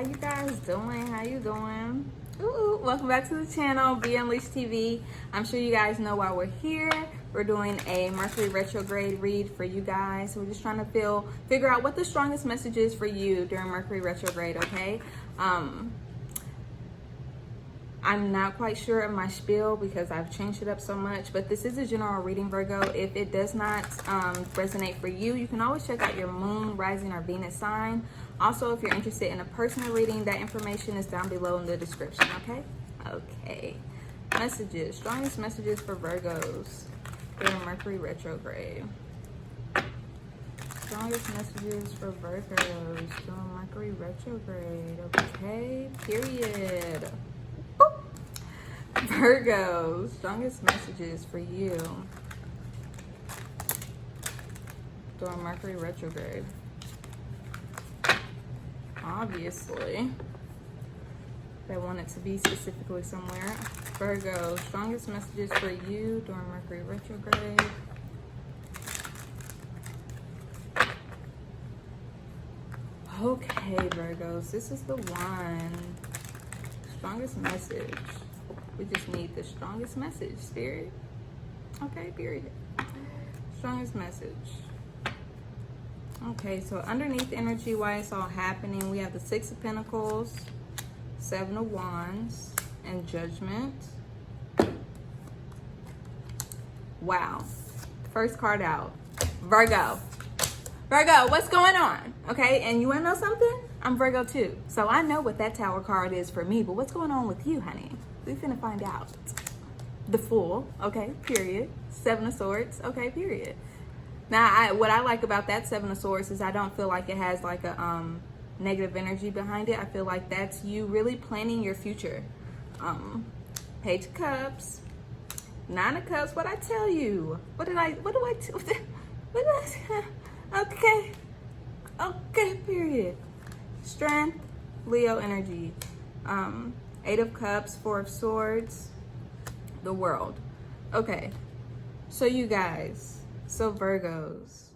How you guys doing? How you doing? Ooh, welcome back to the channel, Be Unleashed TV. I'm sure you guys know why we're here. We're doing a Mercury retrograde read for you guys. We're just trying to figure out what the strongest message is for you during Mercury retrograde, okay? I'm not quite sure of my spiel because I've changed it up so much, but this is a general reading, Virgo. If it does not resonate for you, you can always check out your moon, rising, or Venus sign. Also, if you're interested in a personal reading, that information is down below in the description, okay? Okay. Messages, strongest messages for Virgos during Mercury retrograde. Strongest messages for Virgos during Mercury retrograde, okay? Period. Virgo, strongest messages for you during Mercury retrograde. Obviously, they want it to be specifically somewhere. Virgo, strongest messages for you during Mercury retrograde. Okay, Virgos, this is the one. Strongest message. We just need the strongest message, Spirit. Okay, period. Strongest message. Okay, so underneath energy, why it's all happening, we have the Six of Pentacles, Seven of Wands, and Judgment. Wow. First card out. Virgo. Virgo, what's going on? Okay, and you want to know something? I'm Virgo too. So I know what that Tower card is for me, but what's going on with you, honey? We finna find out. The Fool, okay, period. Seven of Swords, okay, period. Now, what I like about that Seven of Swords is I don't feel like it has like a negative energy behind it. I feel like that's you really planning your future. Page of Cups, Nine of Cups. What I tell you? What did I say? Okay, period. Strength, Leo energy. Eight of Cups, Four of Swords, the World. Okay, so you guys, Virgos.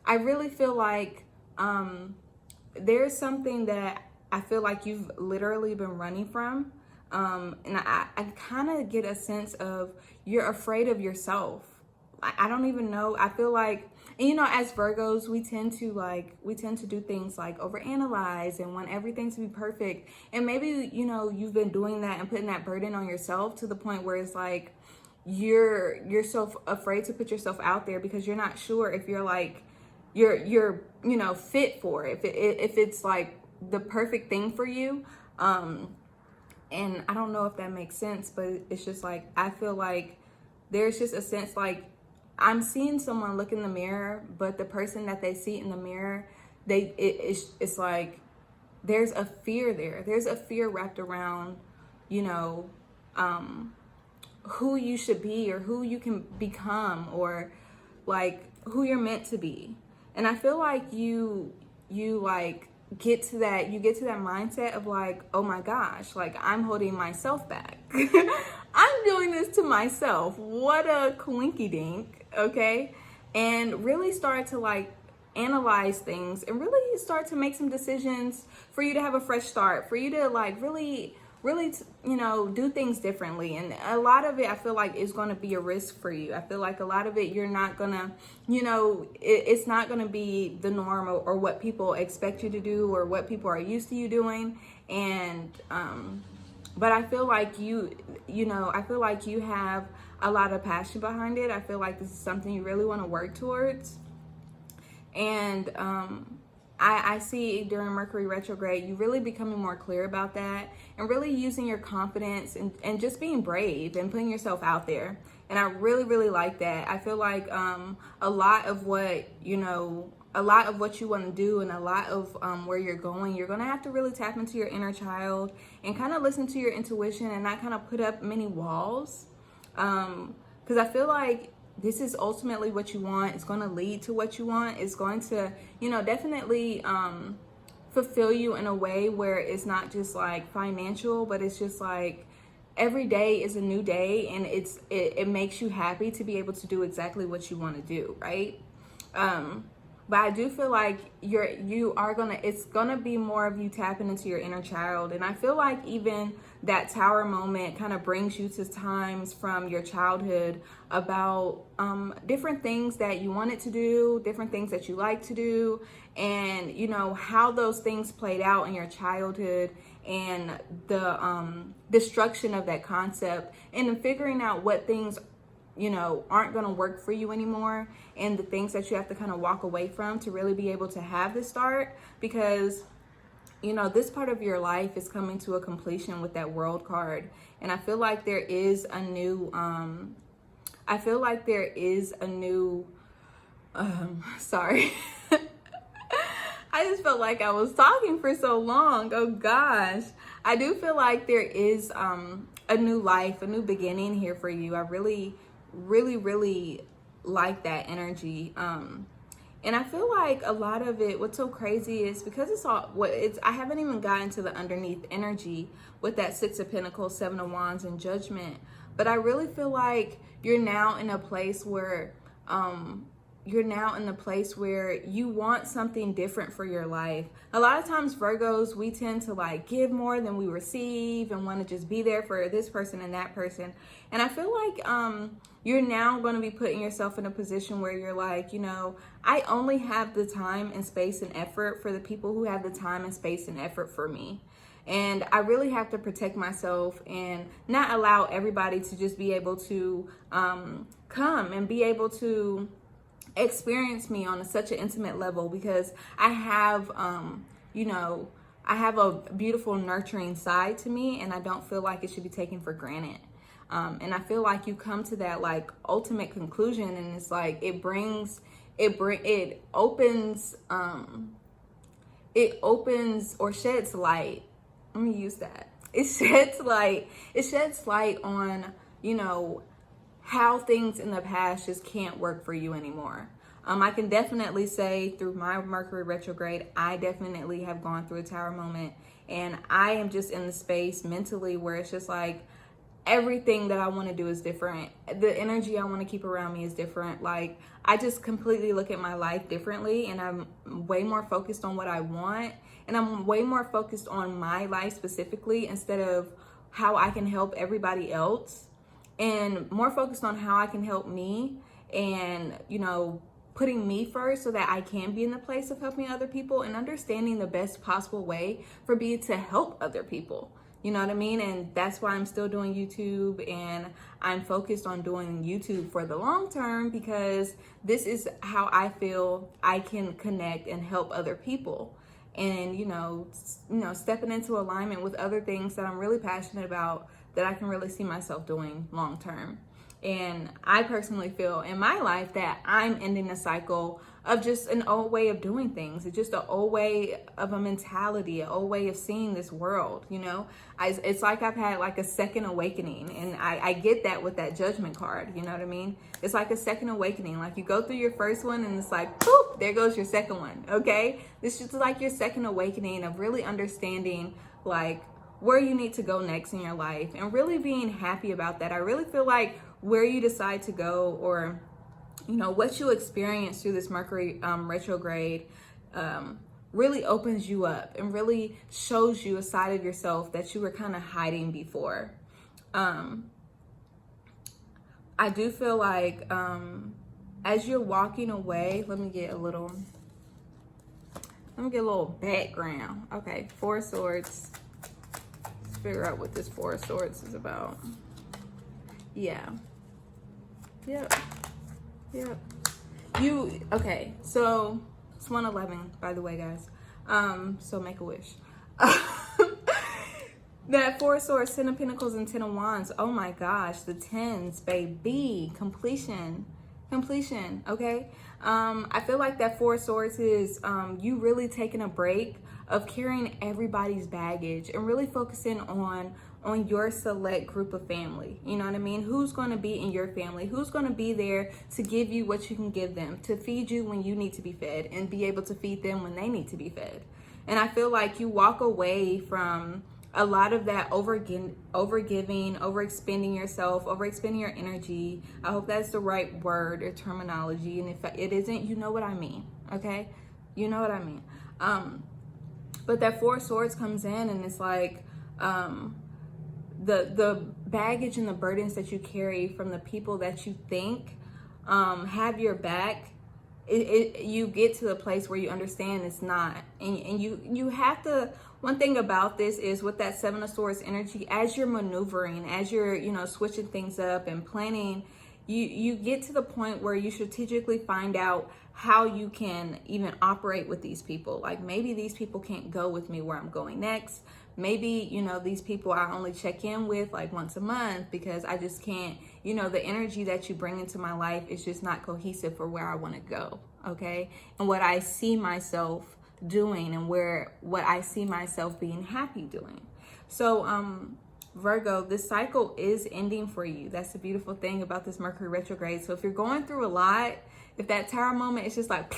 I really feel like there's something that I feel like you've literally been running from. And I kind of get a sense of you're afraid of yourself. I don't even know. I feel like, and you know, as Virgos, we tend to do things like overanalyze and want everything to be perfect. And maybe, you know, you've been doing that and putting that burden on yourself to the point where it's like you're so afraid to put yourself out there because you're not sure if you're like you're you know, fit for it, if it's like the perfect thing for you. And I don't know if that makes sense, but it's just like I feel like there's just a sense like I'm seeing someone look in the mirror, but the person that they see in the mirror, it's like there's a fear there. There's a fear wrapped around, you know, who you should be or who you can become or like who you're meant to be. And I feel like you like get to that mindset of like, oh my gosh, like I'm holding myself back. I'm doing this to myself. What a coinky dink, okay? And really start to like analyze things and really start to make some decisions for you to have a fresh start, for you to like really, you know, do things differently. And a lot of it, I feel like, is going to be a risk for you. I feel like a lot of it, you're not going to, you know, it's not going to be the norm or what people expect you to do or what people are used to you doing. And, but I feel like you know, I feel like you have a lot of passion behind it. I feel like this is something you really want to work towards. And, I see during Mercury retrograde, you really becoming more clear about that and really using your confidence and just being brave and putting yourself out there. And I really like that. I feel like a lot of what you want to do and a lot of where you're going to have to really tap into your inner child and kind of listen to your intuition and not kind of put up many walls. Because I feel like this is ultimately what you want. It's going to lead to what you want. It's going to, you know, definitely fulfill you in a way where it's not just like financial, but it's just like every day is a new day, and it makes you happy to be able to do exactly what you want to do, right? But I do feel like it's gonna be more of you tapping into your inner child. And I feel like even that tower moment kind of brings you to times from your childhood about different things that you wanted to do, different things that you like to do, and you know how those things played out in your childhood, and the destruction of that concept, and then figuring out what things aren't going to work for you anymore, and the things that you have to kind of walk away from to really be able to have this start. Because this part of your life is coming to a completion with that World card, and I feel like there is a new sorry. I just felt like I was talking for so long. Oh gosh. I do feel like there is a new life, a new beginning here for you. I really like that energy. And I feel like a lot of it, what's so crazy is because I haven't even gotten to the underneath energy with that Six of Pentacles, Seven of Wands, and Judgment. But I really feel like you're now in a place where you want something different for your life. A lot of times Virgos, we tend to like give more than we receive and want to just be there for this person and that person. And I feel like you're now going to be putting yourself in a position where you're like, I only have the time and space and effort for the people who have the time and space and effort for me. And I really have to protect myself and not allow everybody to just be able to come and be able to experience me on such an intimate level, because I have I have a beautiful nurturing side to me, and I don't feel like it should be taken for granted. And I feel like you come to that like ultimate conclusion, and it's like it opens or sheds light. Let me use that. It sheds light on how things in the past just can't work for you anymore. I can definitely say through my Mercury retrograde, I definitely have gone through a tower moment, and I am just in the space mentally where it's just like everything that I want to do is different. The energy I want to keep around me is different. Like I just completely look at my life differently, and I'm way more focused on what I want, and I'm way more focused on my life specifically instead of how I can help everybody else, and more focused on how I can help me, and putting me first so that I can be in the place of helping other people, and understanding the best possible way for me to help other people. You know what I mean? And that's why I'm still doing YouTube, and I'm focused on doing YouTube for the long term, because this is how I feel I can connect and help other people. And stepping into alignment with other things that I'm really passionate about, that I can really see myself doing long term. And I personally feel in my life that I'm ending a cycle of just an old way of doing things. It's just an old way of a mentality, an old way of seeing this world. It's like I've had like a second awakening, and I get that with that Judgment card. You know what I mean? It's like a second awakening. Like you go through your first one, and it's like, poof, there goes your second one. Okay, this is like your second awakening of really understanding like where you need to go next in your life, and really being happy about that. I really feel like where you decide to go, or what you experience through this Mercury retrograde really opens you up and really shows you a side of yourself that you were kind of hiding before. I do feel like as you're walking away, let me get a little background. Okay, Four of Swords. Let's figure out what this Four of Swords is about. Yeah. Yep. Okay, so it's 111, by the way, guys. So make a wish. That Four of Swords, Ten of Pentacles, and Ten of Wands. Oh my gosh, the tens, baby. Completion, okay? I feel like that Four of Swords is you really taking a break of carrying everybody's baggage and really focusing on your select group of family. You know what I mean? Who's going to be in your family? Who's going to be there to give you what you can give them, to feed you when you need to be fed, and be able to feed them when they need to be fed. And I feel like you walk away from a lot of that overgiving, overexpending yourself, overexpending your energy. I hope that's the right word or terminology. And if it isn't, you know what I mean, okay? You know what I mean. But that Four of Swords comes in, and it's like the baggage and the burdens that you carry from the people that you think have your back. You get to the place where you understand it's not, and you have to. One thing about this is with that Seven of Swords energy, as you're maneuvering, as you're switching things up and planning, you get to the point where you strategically find out how you can even operate with these people. Like, maybe these people can't go with me where I'm going next. Maybe, these people I only check in with like once a month because I just can't, the energy that you bring into my life is just not cohesive for where I want to go, okay? And what I see myself doing and what I see myself being happy doing. So, Virgo, this cycle is ending for you. That's the beautiful thing about this Mercury retrograde. So if you're going through a lot, if that tower moment is just like,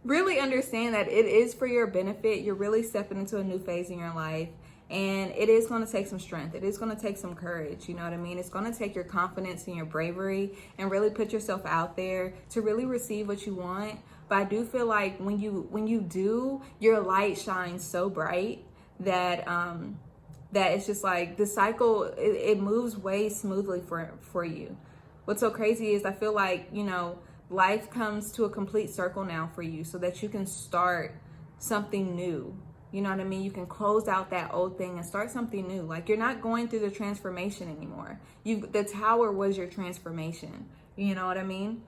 really understand that it is for your benefit. You're really stepping into a new phase in your life, and it is going to take some strength. It is going to take some courage. You know what I mean? It's going to take your confidence and your bravery and really put yourself out there to really receive what you want. But I do feel like when you do, your light shines so bright that that it's just like the cycle, it moves way smoothly for you. What's so crazy is I feel like, life comes to a complete circle now for you so that you can start something new. You know what I mean? You can close out that old thing and start something new. Like, you're not going through the transformation anymore. The tower was your transformation. You know what I mean?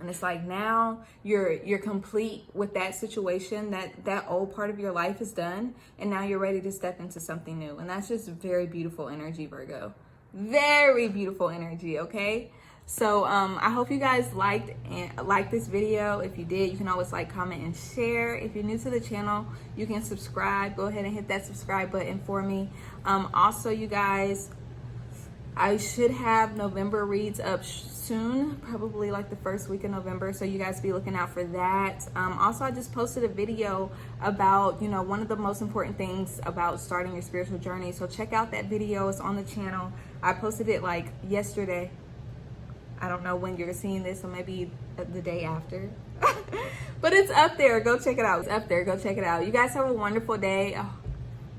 And it's like now you're complete with that situation. That old part of your life is done, and now you're ready to step into something new. And that's just very beautiful energy, Virgo. Very beautiful energy, okay? So I hope you guys liked this video. If you did, you can always like, comment, and share. If you're new to the channel, you can subscribe. Go ahead and hit that subscribe button for me. Also, you guys, I should have November reads up soon, probably like the first week of November, so you guys be looking out for that. Also, I just posted a video about one of the most important things about starting your spiritual journey, so check out that video. It's on the channel. I posted it like yesterday. I don't know when you're seeing this, so maybe the day after. But it's up there. Go check it out. It's up there. Go check it out. You guys have a wonderful day. Oh,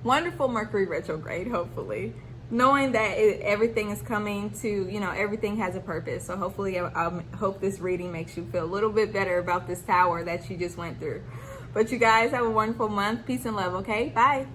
wonderful Mercury retrograde, hopefully. Knowing that everything is coming to, everything has a purpose. So hopefully, I hope this reading makes you feel a little bit better about this tower that you just went through. But you guys have a wonderful month. Peace and love, okay? Bye.